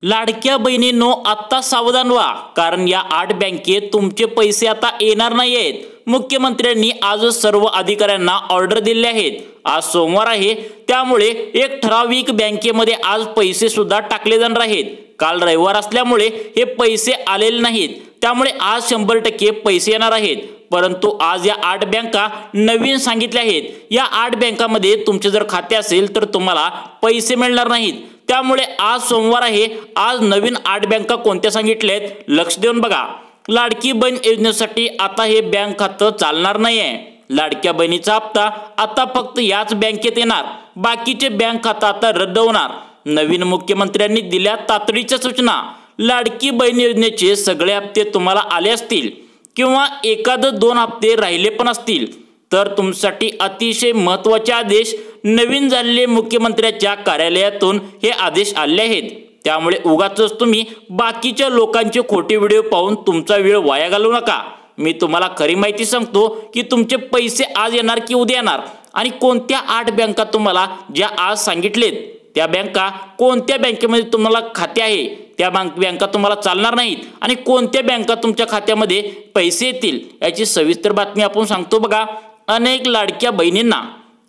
लाडक्या बहिणींनो, आता सावधान व्हा, कारण या 8 बँकेत तुमचे पैसे आता येणार नाहीयेत। मुख्यमंत्र्यांनी आज सर्व अधिकाऱ्यांना ऑर्डर दिले आहेत। आज सोमवार आहे, त्यामुळे एक ठराविक बँकेमध्ये आज पैसे सुद्धा टाकले जाणार आहेत। काल रविवार असल्यामुळे हे पैसे आलेले नाहीत, त्यामुळे आज 100% पैसे येणार आहेत। परंतु आज या 8 बँका नवीन सांगितल्या आहेत। या 8 बँकांमध्ये तुमचे जर खाते असेल तर तुम्हाला पैसे मिळणार नाहीत। त्यामुळे आज सोमवार आहे, आज नवीन 8 बँका कोणत्या सांगितल्यात लक्ष देऊन बघा। लाडकी बहीण योजनेसाठी आता हे बँक खातं चालणार नाहीये। लाडक्या बहिणीचा हप्ता आता फक्त याच बँकेत येणार, बाकीचे बँक खातं आता रद्द होणार। नवीन मुख्यमंत्र्यांनी दिल्या तातडीच्या सूचना। लाडकी बहीण योजनेचे सगळे हप्ते तुम्हाला आले असतील किंवा एखाद 2 हप्ते राहिले पण असतील तर तुमच्यासाठी अतिशय महत्त्वाचे आदेश नवीन झालेले मुख्यमंत्र्यांच्या कार्यालयातून हे आदेश आले आहेत। त्यामुळे उगाचच तुम्ही बाकीच्या लोकांचे खोटे व्हिडिओ पाहून तुमचा वेळ वाया घालवू नका। मी तुम्हाला खरी माहिती सांगतो की तुमचे पैसे आज येणार की उद्या येणार, आणि कोणत्या 8 बँका तुम्हाला ज्या आज सांगितलेत त्या बँका कोणत्या बँकेमध्ये तुम्हाला खाते आहे त्या बँका तुम्हाला चालणार नाहीत, आणि कोणत्या बँका तुमच्या खात्यामध्ये पैसे येतील याची सविस्तर बातमी आपण सांगतो बघा। अनेक लाडक्या बहिणींना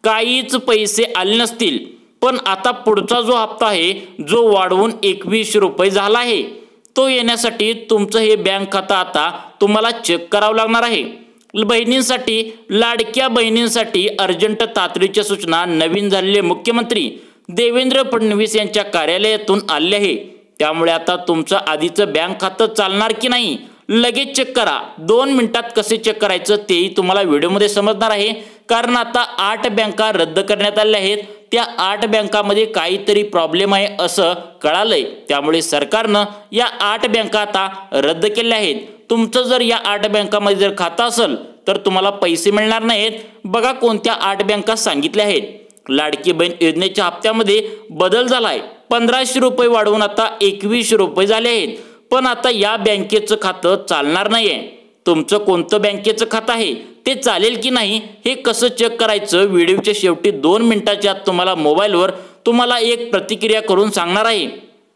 काहीच पैसे आले नसतील, पण आता पुढचा जो हप्ता आहे जो वाढवून 2100 रुपये झाला आहे, तो येण्यासाठी तुमचं हे बँक खातं आता तुम्हाला चेक करावं लागणार आहे। बहिणींसाठी, लाडक्या बहिणींसाठी अर्जंट तातडीच्या सूचना नवीन झालेले मुख्यमंत्री देवेंद्र फडणवीस यांच्या कार्यालयातून आले आहे। त्यामुळे आता तुमचं आधीचं बँक खातं चालणार की नाही लगेच चेक करा। 2 मिनिटात कसे चेक करायचं तेही तुम्हाला व्हिडिओमध्ये समजणार आहे, कारण आता 8 बँका रद्द करण्यात आल्या आहेत। त्या 8 बँकामध्ये काहीतरी प्रॉब्लेम आहे असं कळालंय, त्यामुळे सरकारनं या 8 बँका आता रद्द केल्या आहेत। तुमचं जर या 8 बँकामध्ये जर खातं असेल तर तुम्हाला पैसे मिळणार नाहीत। बघा कोणत्या 8 बँका सांगितल्या आहेत। लाडकी बहीण योजनेच्या हप्त्यामध्ये बदल झालाय, 1500 रुपये वाढवून आता 2100 रुपये झाले आहेत। पण आता या बँकेचं खातं चालणार नाहीये। तुमचं कोणतं बँकेचं खातं आहे ते चालेल की नाही हे कसं चेक करायचं व्हिडिओच्या शेवटी 2 मिनिटाच्या आत तुम्हाला मोबाईलवर तुम्हाला एक प्रतिक्रिया करून सांगणार आहे।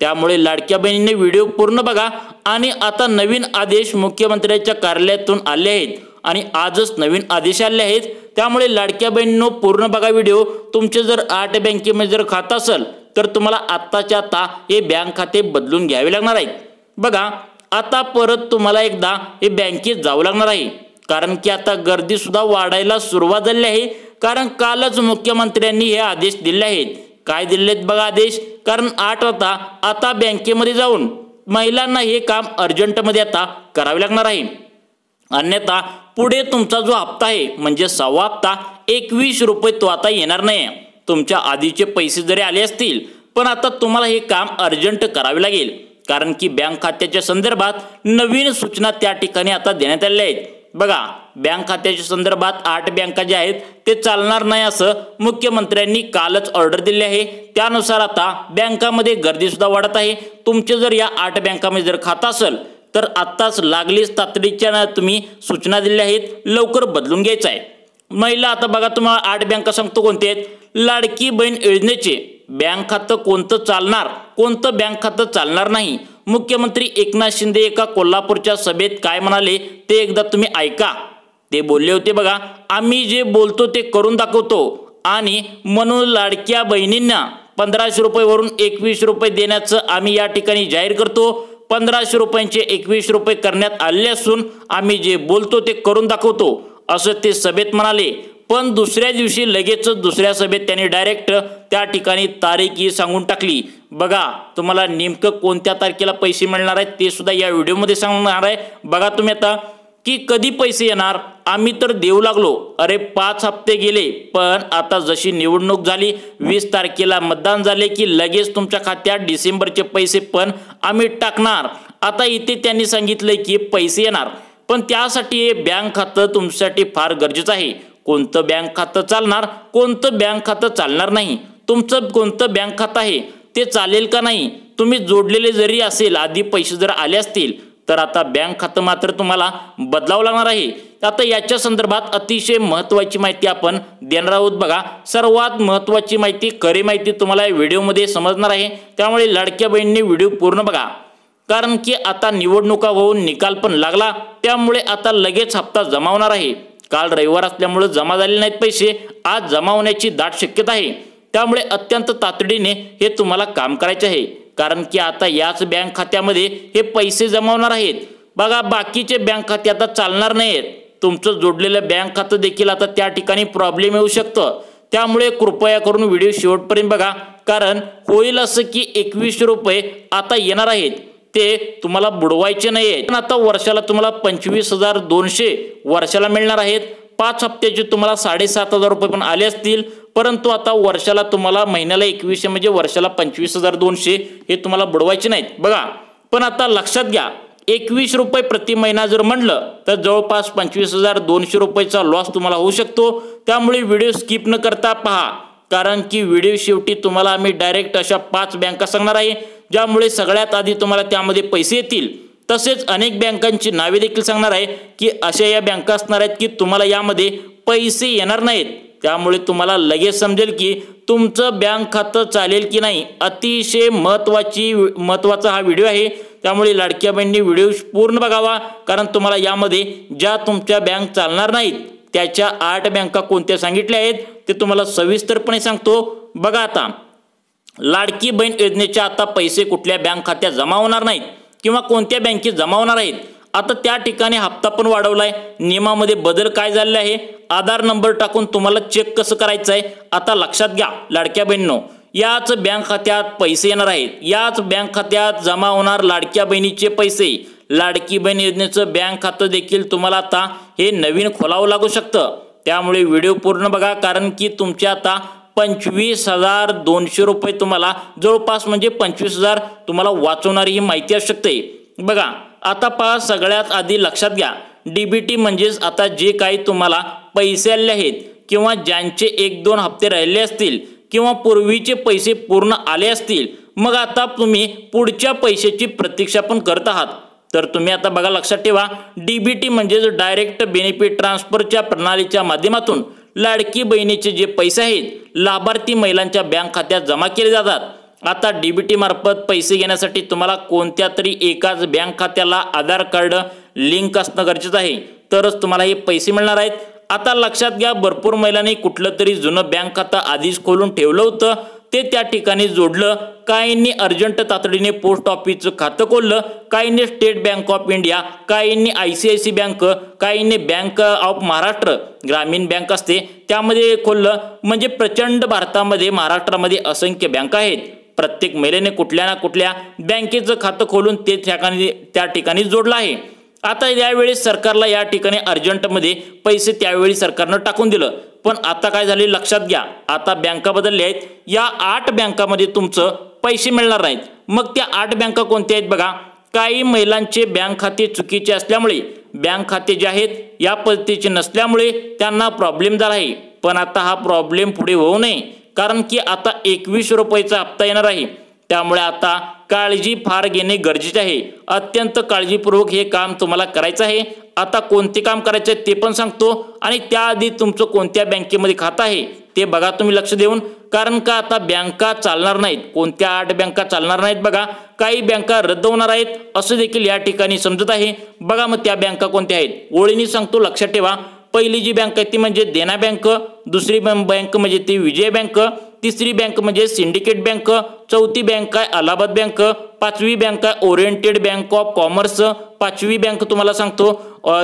त्यामुळे लाडक्या बहिणींनी व्हिडिओ पूर्ण बघा। आणि आता नवीन आदेश मुख्यमंत्र्यांच्या कार्यालयातून आले आहेत आणि आजच नवीन आदेश आले आहेत। त्यामुळे लाडक्या बहिणींनो पूर्ण बघा व्हिडिओ। तुमचे जर 8 बँकेमध्ये जर खातं असेल तर तुम्हाला आत्ताच्या आता हे बँक खाते बदलून घ्यावे लागणार आहेत। बघा आता परत तुम्हाला एकदा हे बँकेत जावं लागणार आहे, कारण की आता गर्दी सुद्धा वाढायला सुरुवात झाली आहे। कारण कालच मुख्यमंत्र्यांनी हे आदेश दिले आहेत। काय दिलेत बघा आदेश, कारण 8 वाजता आता बँकेमध्ये जाऊन महिलांना हे काम अर्जंटमध्ये आता करावे लागणार आहे। अन्यथा पुढे तुमचा जो हप्ता आहे म्हणजे 6वा हप्ता 2100 रुपये तो आता येणार नाही। तुमच्या आधीचे पैसे जरी आले असतील पण आता तुम्हाला हे काम अर्जंट करावे लागेल, कारण की बँक खात्याच्या संदर्भात नवीन सूचना त्या ठिकाणी आता देण्यात आल्या आहेत। बघा बँक खात्याच्या संदर्भात 8 बँका ज्या आहेत ते चालणार नाही असं मुख्यमंत्र्यांनी कालच ऑर्डर दिली आहे। त्यानुसार आता बँकामध्ये गर्दी सुद्धा वाढत आहे। तुमचे जर या 8 बँकामध्ये जर खातं असेल तर आत्ताच लागलीच तातडीच्या तुम्ही सूचना दिल्या आहेत, लवकर बदलून घ्यायचं आहे। महिला आता बघा तुम्हाला 8 बँका सांगतो कोणते आहेत। लाडकी बहीण योजनेचे बँक खातं कोणतं चालणार, कोणतं बँक खातं चालणार नाही। मुख्यमंत्री एकनाथ शिंदे एका कोल्हापूरच्या सभेत काय म्हणाले ते एकदा तुम्ही ऐका। ते बोलले होते बघा, आम्ही जे बोलतो ते करून दाखवतो, आणि म्हणून लाडक्या बहिणींना 1500 रुपयेवरून 2100 रुपये देण्याचं आम्ही या ठिकाणी जाहीर करतो। 1500 रुपयांचे 2100 रुपये करण्यात आले असून आम्ही जे बोलतो ते करून दाखवतो असं ते सभेत म्हणाले। पण दुसऱ्या दिवशी लगेचच दुसऱ्या सभेत त्यांनी डायरेक्ट त्या ठिकाणी तारीखही सांगून टाकली। बघा तुम्हाला नेमकं कोणत्या तारखेला पैसे मिळणार आहेत ते सुद्धा या व्हिडिओमध्ये सांगणार आहे। बघा तुम्ही आता की कधी पैसे येणार, आम्ही तर देऊ लागलो, अरे 5 हप्ते गेले, पण आता जशी निवडणूक झाली 20 तारखेला मतदान झाले की लगेच तुमच्या खात्यात डिसेंबरचे पैसे पण आम्ही टाकणार। आता इथे त्यांनी सांगितलंय की पैसे येणार, पण त्यासाठी हे बँक खातं तुमच्यासाठी फार गरजेचं आहे। कोणतं बँक खातं चालणार, कोणतं बँक खातं चालणार नाही, तुमचं कोणतं बँक खातं आहे ते चालेल का नाही, तुम्ही जोडलेले जरी असेल, आधी पैसे जर आले असतील तर आता बँक खातं मात्र तुम्हाला बदलावं लागणार आहे। आता याच्या संदर्भात अतिशय महत्त्वाची माहिती आपण देणार आहोत बघा। सर्वात महत्त्वाची माहिती, खरी माहिती तुम्हाला या व्हिडिओमध्ये समजणार आहे, त्यामुळे लाडक्या बहिणींनी व्हिडिओ पूर्ण बघा। कारण की आता निवडणुका होऊन निकाल पण लागला, त्यामुळे आता लगेच हप्ता जमा होणार आहे। काल रविवार असल्यामुळे जमा झाले नाहीत पैसे, आज जमा होण्याची दाट शक्यता आहे। त्यामुळे अत्यंत तातडीने हे तुम्हाला काम करायचे आहे, कारण की आता याच बँक खात्यामध्ये हे पैसे जमा होणार आहेत बघा। बाकीचे बँक खाते आता चालणार नाहीत, तुमचं जोडलेलं बँक खातं देखील आता त्या ठिकाणी प्रॉब्लेम येऊ शकतं। त्यामुळे कृपया करून व्हिडिओ शेवटपर्यंत बघा, कारण होईल असं की 21 रुपये आता येणार आहेत, ते तुम्हाला बुडवायचे नाहीये। पण आता वर्षाला तुम्हाला 25,200 वर्षाला मिळणार आहेत। 5 हप्त्याचे तुम्हाला 7,500 रुपये पण आले असतील, परंतु आता वर्षाला तुम्हाला महिन्याला 21 म्हणजे वर्षाला 25,200 हे तुम्हाला बुडवायचे नाहीत बघा। पण आता लक्षात घ्या, 21 रुपये प्रति महिना जर म्हणलं तर जवळपास 25,200 रुपयाचा लॉस तुम्हाला होऊ शकतो। त्यामुळे व्हिडिओ स्किप न करता पहा, कारण की व्हिडिओ शेवटी तुम्हाला आम्ही डायरेक्ट अशा 5 बँका सांगणार आहे, ज्यामुळे सगळ्यात आधी तुम्हाला त्यामध्ये पैसे येतील। तसेच अनेक बँकांची नावे देखील सांगणार आहे की अशा या बँका असणार आहेत की तुम्हाला यामध्ये पैसे येणार नाहीत। त्यामुळे तुम्हाला लगेच समजेल की तुमचं बँक खातं चालेल की नाही। अतिशय महत्त्वाचा हा व्हिडिओ आहे, त्यामुळे लाडक्या बहिणींनी व्हिडिओ पूर्ण बघावा, कारण तुम्हाला यामध्ये ज्या तुमच्या बँक चालणार नाहीत त्याच्या 8 बँका कोणत्या सांगितल्या आहेत ते तुम्हाला सविस्तरपणे सांगतो बघा। आता लाडकी बहीण योजनेच्या आता पैसे कुठल्या बँक खात्यात जमा होणार नाहीत किंवा कोणत्या बँकेत जमा होणार आहेत। आता त्या ठिकाणी हप्ता पण वाढवलाय, नियमामध्ये बदल काय झालेला आहे, आधार नंबर टाकून तुम्हाला चेक कसं करायचं आहे आता लक्षात घ्या लाडक्या बहिणींनो। याच बँक खात्यात पैसे येणार आहेत, याच बँक खात्यात जमा होणार लाडक्या बहिणीचे पैसे। लाडकी बहीण योजनेचं बँक खातं देखील तुम्हाला आता हे नवीन खोलावं लागू शकतं, त्यामुळे व्हिडिओ पूर्ण बघा, कारण की तुमच्या आता 25,200 रुपये तुम्हाला जवळपास म्हणजे 25,000 तुम्हाला वाचवणारी ही माहिती असू शकते बघा। आता पहा, सगळ्यात आधी लक्षात घ्या, डीबीटी म्हणजेच आता जे काही तुम्हाला पैसे आले आहेत किंवा ज्यांचे 1-2 हप्ते राहिले असतील किंवा पूर्वीचे पैसे पूर्ण आले असतील, मग आता तुम्ही पुढच्या पैशाची प्रतीक्षा पण करत आहात। तर तुम्ही आता बघा, लक्षात ठेवा, डीबीटी म्हणजेच डायरेक्ट बेनिफिट ट्रान्सफरच्या प्रणालीच्या माध्यमातून लाडकी बहिणीचे जे पैसे आहेत लाभार्थी महिलांच्या बँक खात्यात जमा केले जातात। आता डीबीटी मार्फत पैसे घेण्यासाठी तुम्हाला कोणत्या तरी एकाच बँक खात्याला आधार कार्ड लिंक असणं गरजेचं आहे, तरच तुम्हाला हे पैसे मिळणार आहेत। आता लक्षात घ्या, भरपूर महिलांनी कुठलं तरी जुनं बँक खातं आधीच खोलून ठेवलं होतं, ते त्या ठिकाणी जोडलं, काहींनी अर्जंट तातडीने पोस्ट ऑफिसचं खातं खोललं, काहींनी स्टेट बँक ऑफ इंडिया, काहींनी ICICI बँक, काहींनी बँक ऑफ महाराष्ट्र ग्रामीण बँक असते त्यामध्ये खोललं। म्हणजे प्रचंड भारतामध्ये, महाराष्ट्रामध्ये असंख्य बँका आहेत, प्रत्येक महिलेने कुठल्या ना कुठल्या बँकेचं खातं खोलून ते त्या ठिकाणी जोडलं आहे। आता यावेळेस सरकारला या ठिकाणी अर्जंटमध्ये पैसे त्यावेळी सरकारनं टाकून दिलं, पण आता काय झाले लक्षात घ्या, आता बँका बदलल्या आहेत, या 8 बँकामध्ये तुमचं पैसे मिळणार नाहीत। मग त्या 8 बँका कोणत्या आहेत बघा। काही महिलांचे बँक खाते चुकीचे असल्यामुळे, बँक खाते जे आहेत या पद्धतीचे नसल्यामुळे त्यांना प्रॉब्लेम झाला आहे, पण आता हा प्रॉब्लेम पुढे होऊ नये, कारण की आता 21 रुपयाचा हप्ता येणार आहे। त्यामुळे आता काळजी फार घेणे गरजेचे आहे, अत्यंत काळजीपूर्वक हे काम तुम्हाला करायचं आहे। आता कोणते काम करायचे ते पण सांगतो, आणि त्याआधी तुमचं कोणत्या बँकेमध्ये खातं आहे ते बघा तुम्ही लक्ष देऊन, कारण का आता बँका चालणार नाहीत, कोणत्या 8 बँका चालणार नाहीत बघा, काही बँका रद्द होणार आहेत असं देखील या ठिकाणी समजत आहे बघा। मग त्या बँका कोणत्या आहेत ओळीने सांगतो, लक्षात ठेवा। पहिली जी बँक आहे ती म्हणजे देना बँक, दुसरी बँक म्हणजे ती विजय बँक, तिसरी बँक म्हणजे सिंडिकेट बँक, चौथी बँक आहे अलाहाबाद बँक, पाचवी बँक आहे ओरिएंटेड बँक ऑफ कॉमर्स, पाचवी बँक तुम्हाला सांगतो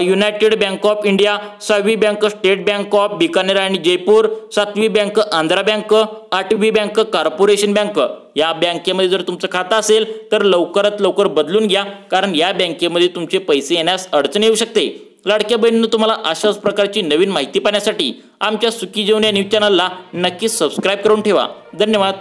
युनायटेड बँक ऑफ इंडिया, सहावी bank state bank of Bikaner आणि जयपूर, सातवी बँक आंध्रा बँक, आठवी बँक कॉर्पोरेशन बँक। या बँकेमध्ये जर तुमचं खातं असेल तर लवकरात लवकर बदलून घ्या, कारण या बँकेमध्ये तुमचे पैसे येण्यास अडचण येऊ शकते। लाडक्या बहिणींनो, तुम्हाला अशाच प्रकारची नवीन माहिती पाहण्यासाठी आमच्या सुखी जीवन या न्यूज चॅनलला नक्कीच सबस्क्राइब करून ठेवा। धन्यवाद।